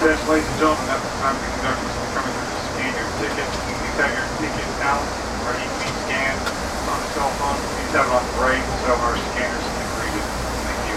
access, ladies and gentlemen, at the time the conductor will be coming through to scan your ticket. Please have your ticket out ready to be scanned on the cell phone. Please have it on the break so our scanners can read it. Thank you.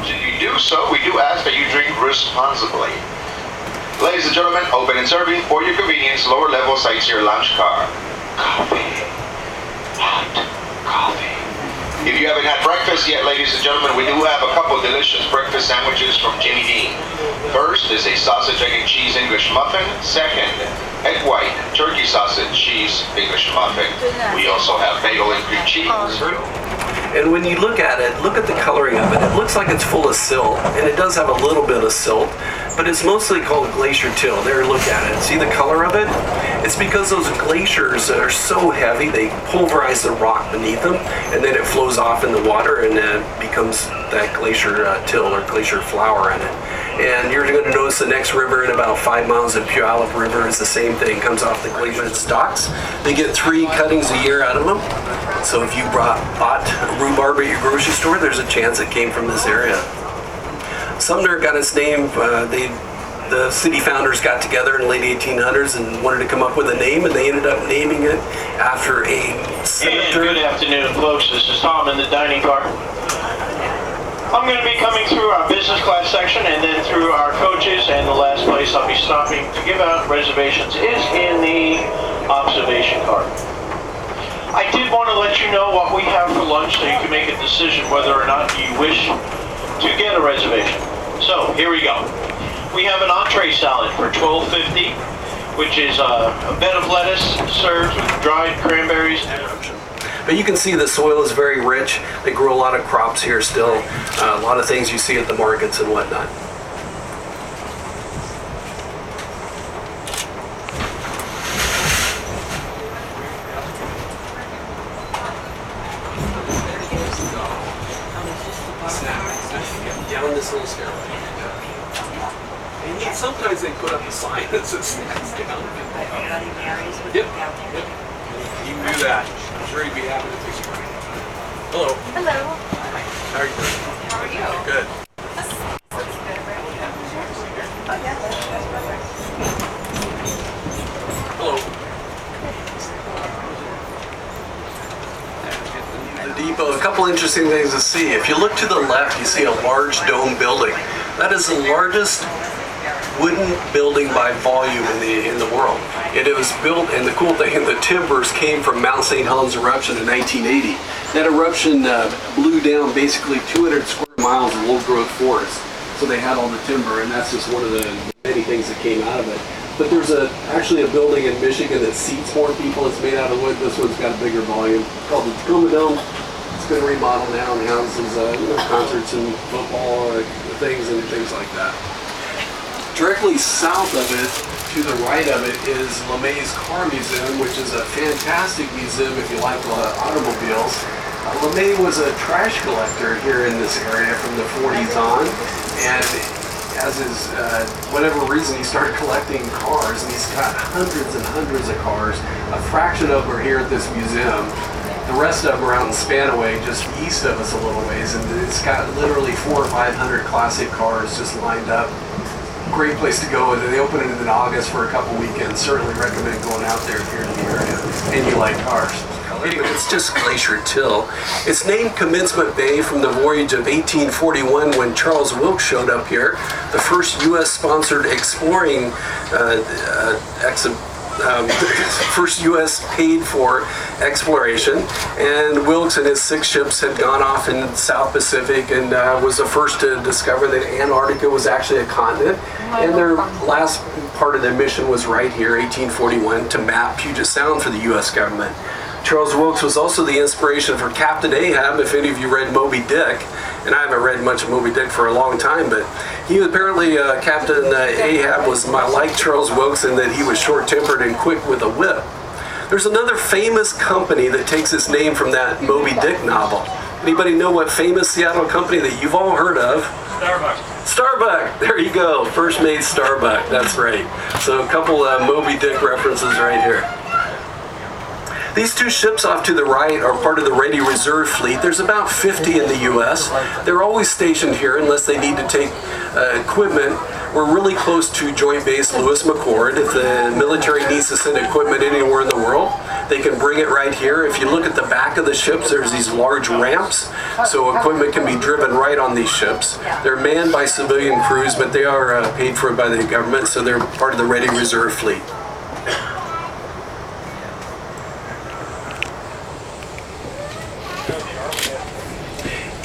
If you do so, we do ask that you drink responsibly. Ladies and gentlemen, open and serving for your convenience, lower level sightseer lounge car. Coffee. Hot coffee. If you haven't had breakfast yet, ladies and gentlemen, we do have a couple delicious breakfast sandwiches from Jimmy Dean. First is a sausage, egg, and cheese English muffin. Second, egg white, turkey sausage, cheese English muffin. We also have bagel and cream cheese. And when you look at it, look at the coloring of it. It looks like it's full of silt, and it does have a little bit of silt, but it's mostly called glacier till. There, look at it. See the color of it? It's because those glaciers are so heavy, they pulverize the rock beneath them, and then it flows off in the water, and then becomes that glacier till or glacier flower in it. And you're going to notice the next river in about 5 miles, the Puyallup River, is the same thing. Comes off the glacier stalks. They get 3 cuttings a year out of them. So if you bought rhubarb at your grocery store, there's a chance it came from this area. Sumner got its name, the city founders got together in the late 1800s and wanted to come up with a name, and they ended up naming it after a senator. Good afternoon, folks. This is Tom in the dining car. I'm going to be coming through our business class section and then through our coaches, and the last place I'll be stopping to give out reservations is in the observation car. I did want to let you know what we have for lunch so you can make a decision whether or not you wish to get a reservation. So, here we go. We have an entree salad for $12.50, which is a bed of lettuce served with dried cranberries. But you can see the soil is very rich. They grow a lot of crops here still. A lot of things you see at the markets and whatnot. Down this little stairway. And yet sometimes they put up a sign that says snacks down. Yep. You can do that. I'm sure you'd be happy to take you. Hello. Hello. Hi. How are you doing? How are you? Good. Hello. The depot, a couple interesting things to see. If you look to the left, you see a large dome building. That is the largest wooden building by volume in the world. It was built, and the cool thing, the timbers came from Mount St. Helens eruption in 1980. That eruption blew down basically 200 square miles of old growth forest. So they had all the timber, and that's just one of the many things that came out of it. But there's actually a building in Michigan that seats more people. It's made out of wood. This one's got a bigger volume. It's called the Tacoma Dome. It's been remodeled now and houses concerts and football things and things like that. Directly south of it, to the right of it, is LeMay's Car Museum, which is a fantastic museum if you like automobiles. LeMay was a trash collector here in this area from the 40s on, and as his, whatever reason, he started collecting cars, and he's got hundreds and hundreds of cars. A fraction of them are here at this museum. The rest of them are out in Spanaway, just east of us a little ways, and it's got literally 400 or 500 classic cars just lined up. Great place to go, and they open it in August for a couple weekends. Certainly recommend going out there if you're in the area and you like cars. Anyway, it's just Glacier Till. It's named Commencement Bay from the voyage of 1841 when Charles Wilkes showed up here, the first U.S.-sponsored exploring first U.S. paid-for exploration, and Wilkes and his 6 ships had gone off in the South Pacific and was the first to discover that Antarctica was actually a continent, and their last part of their mission was right here, 1841, to map Puget Sound for the U.S. government. Charles Wilkes was also the inspiration for Captain Ahab, if any of you read Moby Dick, and I haven't read much of Moby Dick for a long time, but he apparently, Captain Ahab was like Charles Wilkes in that he was short-tempered and quick with a whip. There's another famous company that takes its name from that Moby Dick novel. Anybody know what famous Seattle company that you've all heard of? Starbucks. Starbuck, there you go, first made Starbuck, that's right. So a couple Moby Dick references right here. These 2 ships off to the right are part of the Ready Reserve Fleet. There's about 50 in the U.S. They're always stationed here unless they need to take equipment. We're really close to Joint Base Lewis McChord. If the military needs to send equipment anywhere in the world, they can bring it right here. If you look at the back of the ships, there's these large ramps, so equipment can be driven right on these ships. They're manned by civilian crews, but they are paid for by the government, so they're part of the Ready Reserve Fleet.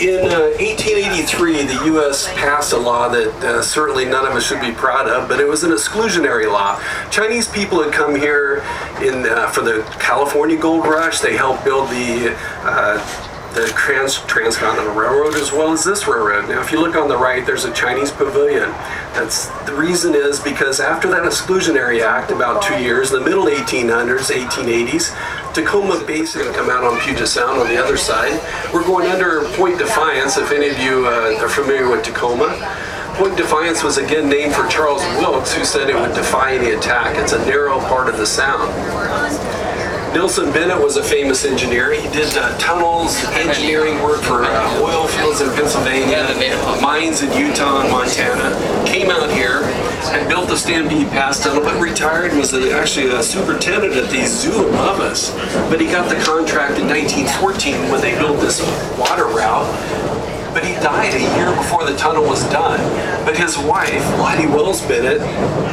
In 1883, the U.S. passed a law that certainly none of us should be proud of, but it was an exclusionary law. Chinese people had come here for the California Gold Rush. They helped build the Transcontinental Railroad as well as this railroad. Now, if you look on the right, there's a Chinese pavilion. The reason is because after that Exclusionary Act, about 2 years, in the middle 1800s, 1880s, Tacoma Basin come out on Puget Sound on the other side. We're going under Point Defiance, if any of you are familiar with Tacoma. Point Defiance was again named for Charles Wilkes, who said it would defy any attack. It's a narrow part of the sound. Nelson Bennett was a famous engineer. He did tunnels, engineering work for oil fields in Pennsylvania, mines in Utah and Montana. Came out here and built the Stampede Pass Tunnel, but retired, was actually a superintendent at the zoo above us. But he got the contract in 1914 when they built this water route. But he died a year before the tunnel was done. But his wife, Lottie Wells Bennett,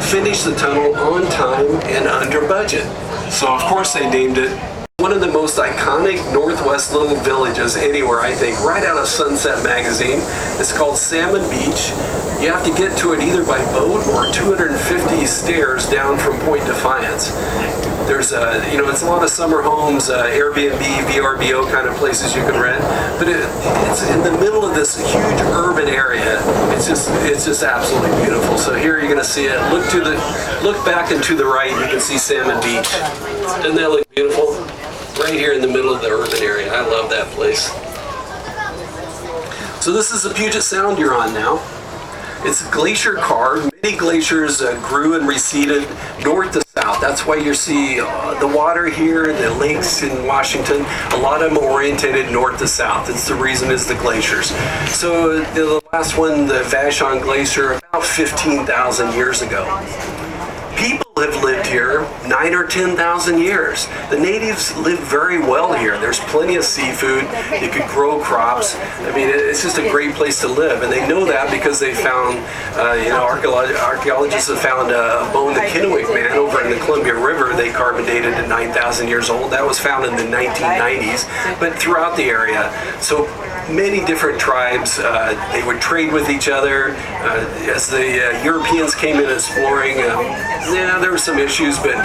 finished the tunnel on time and under budget. So of course they named it one of the most iconic Northwest little villages anywhere, I think, right out of Sunset Magazine. It's called Salmon Beach. You have to get to it either by boat or 250 stairs down from Point Defiance. There's it's a lot of summer homes, Airbnb, VRBO kind of places you can rent, but it's in the middle of this huge urban area. It's just absolutely beautiful. So here you're gonna see it. Look back and to the right, you can see Salmon Beach. Doesn't that look beautiful? Right here in the middle of the urban area. I love that place. So this is the Puget Sound you're on now. It's a glacier car. Many glaciers grew and receded north to south. That's why you see the water here, the lakes in Washington, a lot of them orientated north to south. It's the reason is the glaciers. So the last one, the Vashon Glacier, about 15,000 years ago. People have lived here 9,000 or 10,000 years. The natives live very well here. There's plenty of seafood. You could grow crops. I mean, it's just a great place to live. And they know that because they found, archaeologists have found a bone, the Kennewick Man, over in the Columbia River. They carbon dated at 9,000 years old. That was found in the 1990s, but throughout the area. So many different tribes. They would trade with each other. As the Europeans came in exploring, there there were some issues, but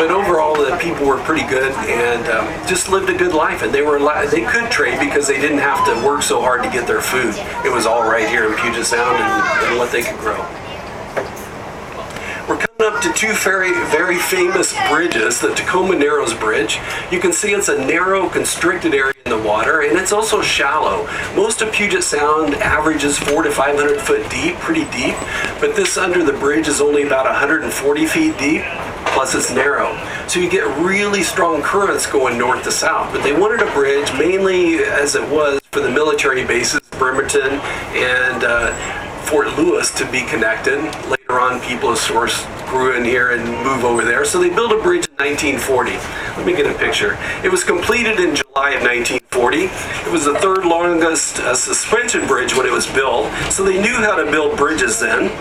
overall the people were pretty good and just lived a good life. And they could trade because they didn't have to work so hard to get their food. It was all right here in Puget Sound and what they could grow. We're coming up to two very famous bridges, the Tacoma Narrows Bridge. You can see it's a narrow, constricted area in the water, and it's also shallow. Most of Puget Sound averages 400 to 500 foot deep, pretty deep, but this under the bridge is only about 140 feet deep, plus it's narrow. So you get really strong currents going north to south, but they wanted a bridge mainly as it was for the military bases, Bremerton and Fort Lewis, to be connected. Later on, people of source grew in here and moved over there. So they built a bridge in 1940. Let me get a picture. It was completed in July of 1940. It was the third longest suspension bridge when it was built. So they knew how to build bridges then.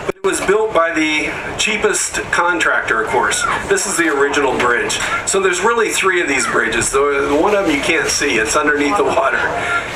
But it was built by the cheapest contractor, of course. This is the original bridge. So there's really three of these bridges. The one of them you can't see. It's underneath the water.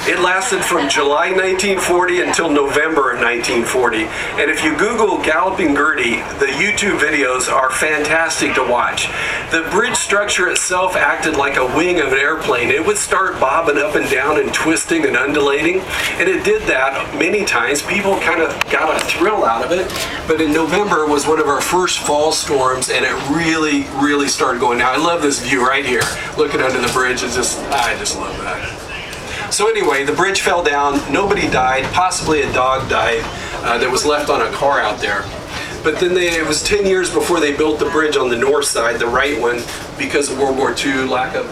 It lasted from July 1940 until November of 1940. And if you Google Galloping Gertie, the YouTube videos are fantastic to watch. The bridge structure itself acted like a wing of an airplane. It would start bobbing up and down and twisting and undulating. And it did that many times. People kind of got a thrill out of it. But in November was one of our first fall storms, and it really started going down. I love this view right here, looking under the bridge. I just love that. So anyway, the bridge fell down. Nobody died. Possibly a dog died that was left on a car out there. But then it was 10 years before they built the bridge on the north side, the right one, because of World War II, lack of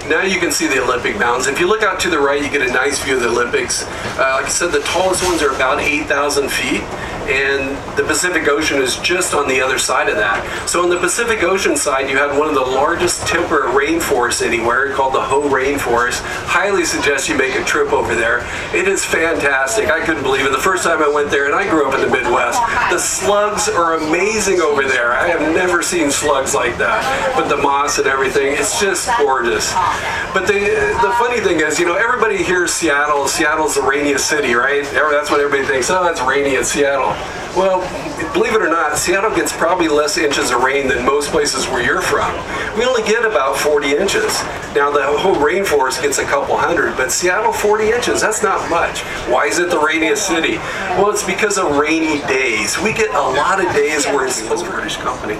Now you can see the Olympic mountains. If you look out to the right, you get a nice view of the Olympics. Like I said, the tallest ones are about 8,000 feet, and the Pacific Ocean is just on the other side of that. So on the Pacific Ocean side, you have one of the largest temperate rainforests anywhere, called the Hoh Rainforest. Highly suggest you make a trip over there. It is fantastic. I couldn't believe it. The first time I went there, and I grew up in the Midwest, the slugs are amazing over there. I have never seen slugs like that. But the moss and everything, it's just gorgeous. But the funny thing is, everybody hears Seattle. Seattle's the rainiest city, right? That's what everybody thinks. Oh, that's rainy in Seattle. Well, believe it or not, Seattle gets probably less inches of rain than most places where you're from. We only get about 40 inches. Now, the whole rainforest gets a couple hundred, but Seattle, 40 inches, that's not much. Why is it the rainiest city? Well, it's because of rainy days. We get a lot of days where it's a British company.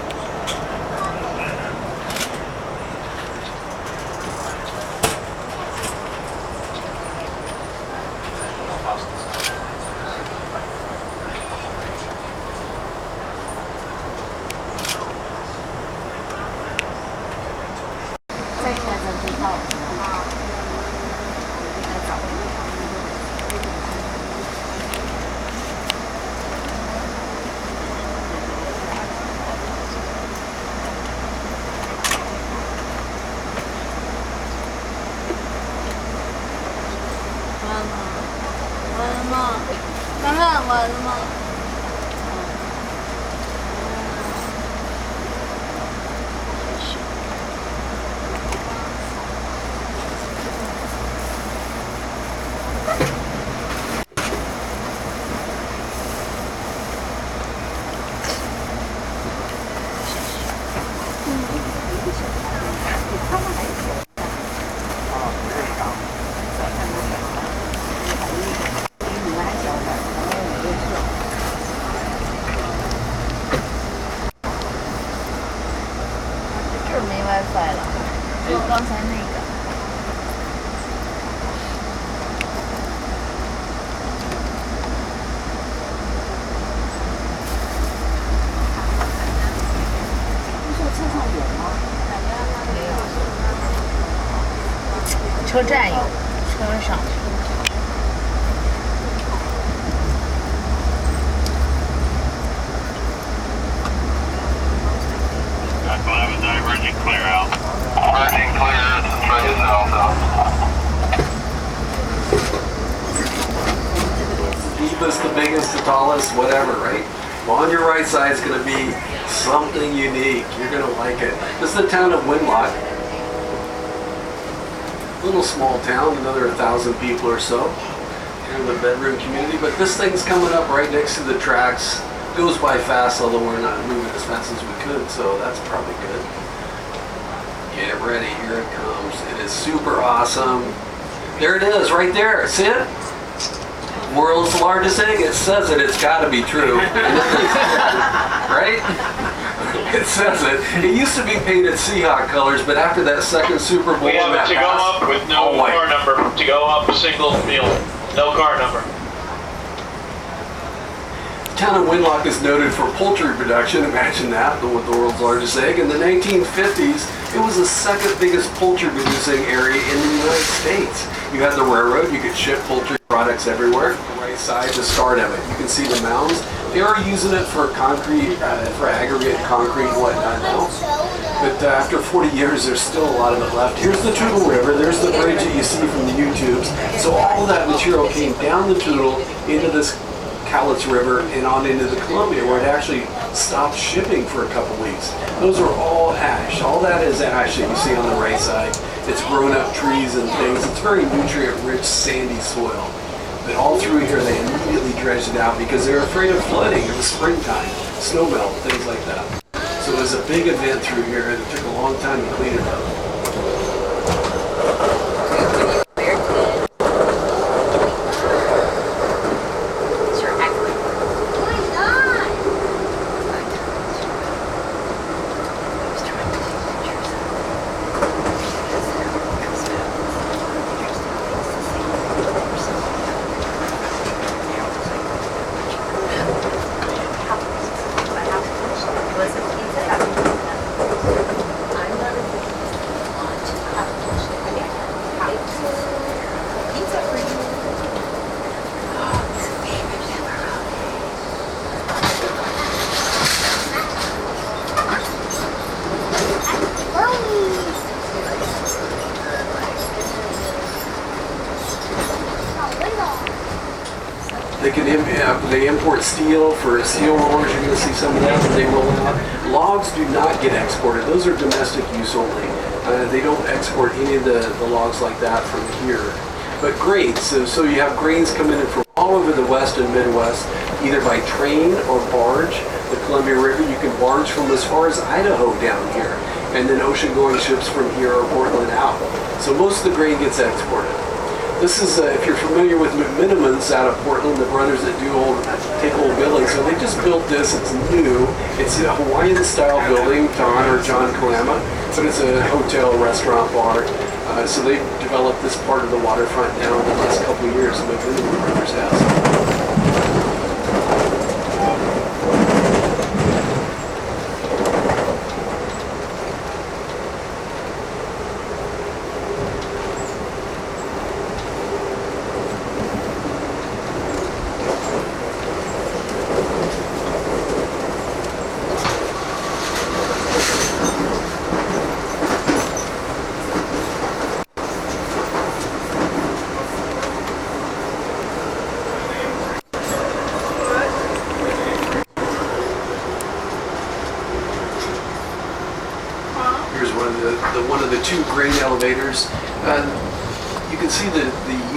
车站有，车上。Diverging clear out. Diverging clear, it's straight south out. Deepest, the biggest, the tallest, whatever, right? Well, on your right side is going to be something unique. You're going to like it. This is the town of Winlock. Little small town, another 1,000 people or so. Kind of a bedroom community, but this thing's coming up right next to the tracks. Goes by fast, although we're not moving as fast as we could, so that's probably good. Get ready, here it comes. It is super awesome. There it is, right there. See it? World's largest egg. It says it. It's got to be true. Right? It says it. It used to be painted Seahawk colors, but after that second Super Bowl, We have it to go up with no all white. car number. To go up a single meal. No car number. The town of Winlock is noted for poultry production. Imagine that, with the world's largest egg. In the 1950s, it was the second biggest poultry producing area in the United States. You had the railroad, you could ship poultry products everywhere. The right side, the start of it. You can see the mounds. They are using it for concrete, for aggregate concrete and whatnot now. But after 40 years, there's still a lot of it left. Here's the Toutle River. There's the bridge that you see from the YouTubes. So all of that material came down the Toutle into this Cowlitz River and on into the Columbia, where it actually stopped shipping for a couple weeks. Those are all ash. All that is ash that you see on the right side. It's grown up trees and things. It's very nutrient-rich, sandy soil. But all through here, they immediately dredged it out because they were afraid of flooding. It was springtime, snow melt, things like that. So it was a big event through here, and it took a long time to clean it up. They import steel for steel rollers. You're going to see some of that when they roll out. Logs do not get exported. Those are domestic use only. They don't export any of the logs like that from here. But grains, so you have grains coming in from all over the West and Midwest, either by train or barge. The Columbia River, you can barge from as far as Idaho down here. And then ocean-going ships from here or Portland out. So most of the grain gets exported. This is, if you're familiar with McMinimans out of Portland, the brothers that take old buildings, so they just built this, it's new. It's a Hawaiian-style building, John Kalama, but it's a hotel, restaurant, bar. So they developed this part of the waterfront now in the last couple of years, the McMiniman brothers has. One of the two grain elevators. You can see the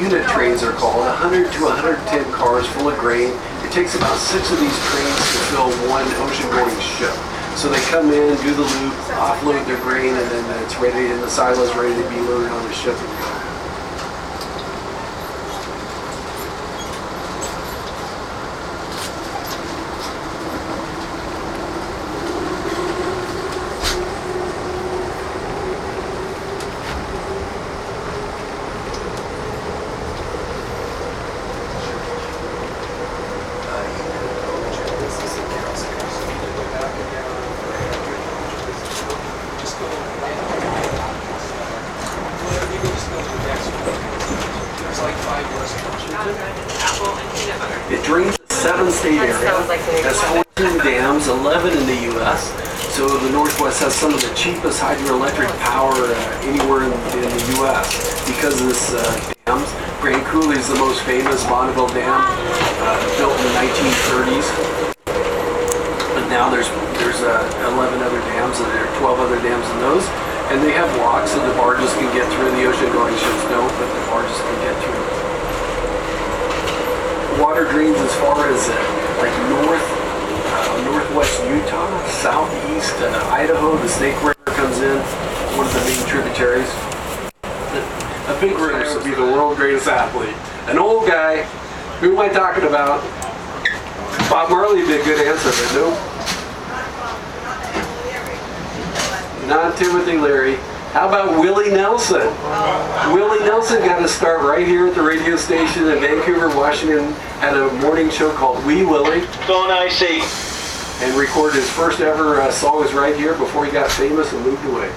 unit trains are called, 100 to 110 cars full of grain. It takes about 6 of these trains to fill one ocean-going ship. So they come in, do the loop, offload their grain, and then it's ready in the silos, ready to be loaded on the ship and go. It drains a 7-state area, has 14 dams, 11 in the U.S. So the Northwest has some of the cheapest hydroelectric power anywhere in the U.S. because of this dams. Grand Coulee is the most famous Bonneville Dam, built in the 1930s. But now there's 11 other dams, and there are 12 other dams in those. And they have locks so the barges can get through. The ocean-going ships don't, but the barges can get through. Water drains as far as like northwest Utah, southeast Idaho. The Snake River comes in, one of the main tributaries. A big river would be the world's greatest athlete. An old guy. Who am I talking about? Bob Marley would be a good answer, but nope. Not Timothy Leary. How about Willie Nelson? Willie Nelson got his start right here at the radio station in Vancouver, Washington, at a morning show called Wee Willie. Going icy. And recorded his first ever songs right here before he got famous and moved away.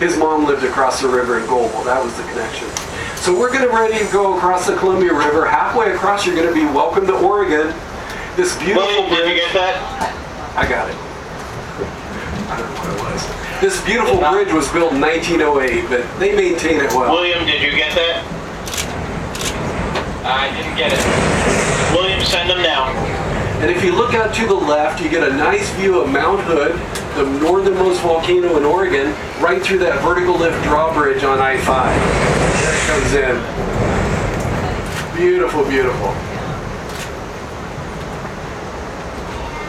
His mom lived across the river in Goble. That was the connection. So we're going to ready to go across the Columbia River. Halfway across, you're going to be welcome to Oregon. This beautiful William, bridge. did you get that? I got it. I don't know what it was. This beautiful bridge was built in 1908, but they maintain it well. William, did you get that? I didn't get it. William, send them now. And if you look out to the left, you get a nice view of Mount Hood, the northernmost volcano in Oregon, right through that vertical lift drawbridge on I-5. There it comes in. Beautiful, beautiful.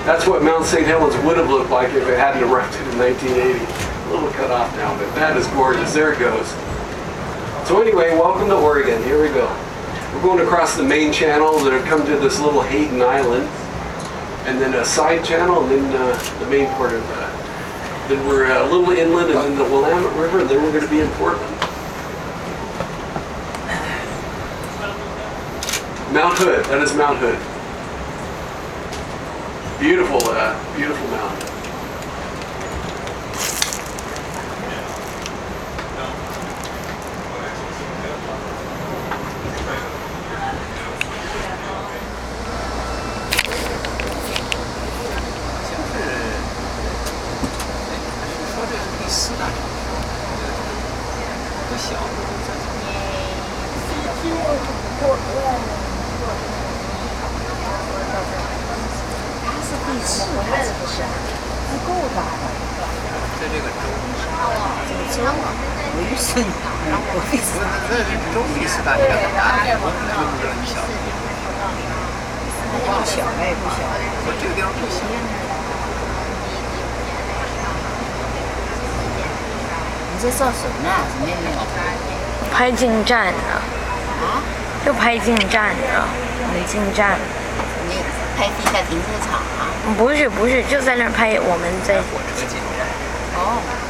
That's what Mount St. Helens would have looked like if it hadn't erupted in 1980. A little cut off now, but that is gorgeous. There it goes. So anyway, welcome to Oregon. Here we go. We're going across the main channel that come to this little Hayden Island, and then a side channel, and then the main part of then we're a little inland, and then the Willamette River, and then we're going to be in Portland. Mount Hood. That is Mount Hood. Beautiful, beautiful mountain.你在造什么呢？怎么也没有？拍进站呢？啊？就拍进站呢？没进站。你拍地下停车场啊？不是，就在那儿拍，我们在火车进站。哦。